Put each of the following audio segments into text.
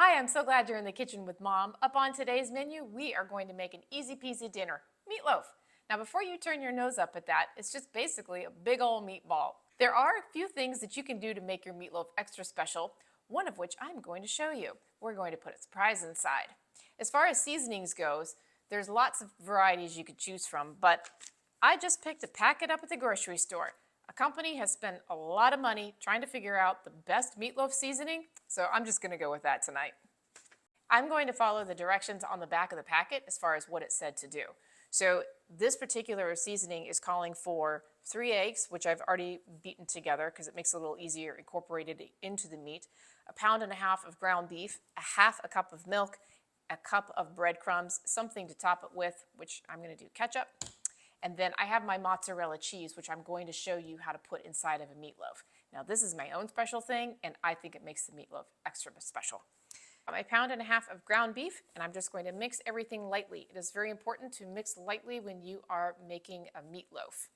Hi, I'm so glad you're in the kitchen with Mom. Up on today's menu, we are going to make an easy peasy dinner, meatloaf. Now, before you turn your nose up at that, it's just basically a big old meatball. There are a few things that you can do to make your meatloaf extra special, one of which I'm going to show you. We're going to put a surprise inside. As far as seasonings goes, there's lots of varieties you could choose from, but I just picked a packet up at the grocery store. A company has spent a lot of money trying to figure out the best meatloaf seasoning, so I'm just going to go with that tonight. I'm going to follow the directions on the back of the packet as far as what it said to do. So this particular seasoning is calling for 3 eggs, which I've already beaten together because it makes it a little easier incorporated into the meat, a pound and a half of ground beef, a cup of milk, a cup of breadcrumbs, something to top it with, which I'm going to do ketchup. And then I have my mozzarella cheese, which I'm going to show you how to put inside of a meatloaf. Now this is my own special thing, and I think it makes the meatloaf extra special. A pound and a half of ground beef, and I'm just going to mix everything lightly. It is very important to mix lightly when you are making a meatloaf.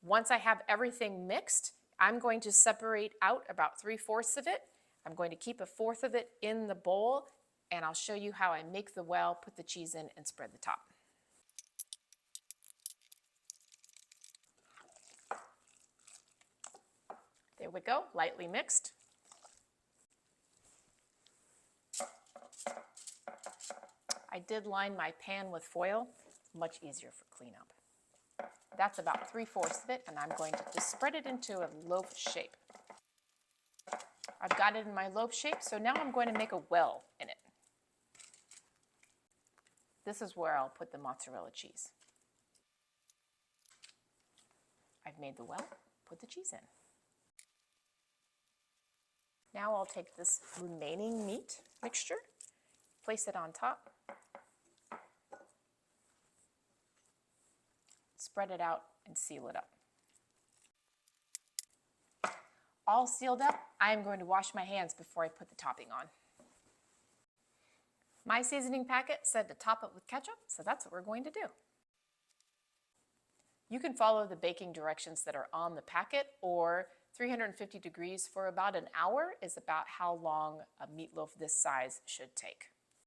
Once I have everything mixed, I'm going to separate out about 3/4 of it. I'm going to keep 1/4 of it in the bowl, and I'll show you how I make the well, put the cheese in, and spread the top. There we go, lightly mixed. I did line my pan with foil, much easier for cleanup. That's about 3/4 of it, and I'm going to just spread it into a loaf shape. I've got it in my loaf shape, so now I'm going to make a well in it. This is where I'll put the mozzarella cheese. I've made the well, put the cheese in. Now I'll take this remaining meat mixture, place it on top, spread it out, and seal it up. All sealed up, I am going to wash my hands before I put the topping on. My seasoning packet said to top it with ketchup, so that's what we're going to do. You can follow the baking directions that are on the packet, or 350 degrees for about an hour is about how long a meatloaf this size should take.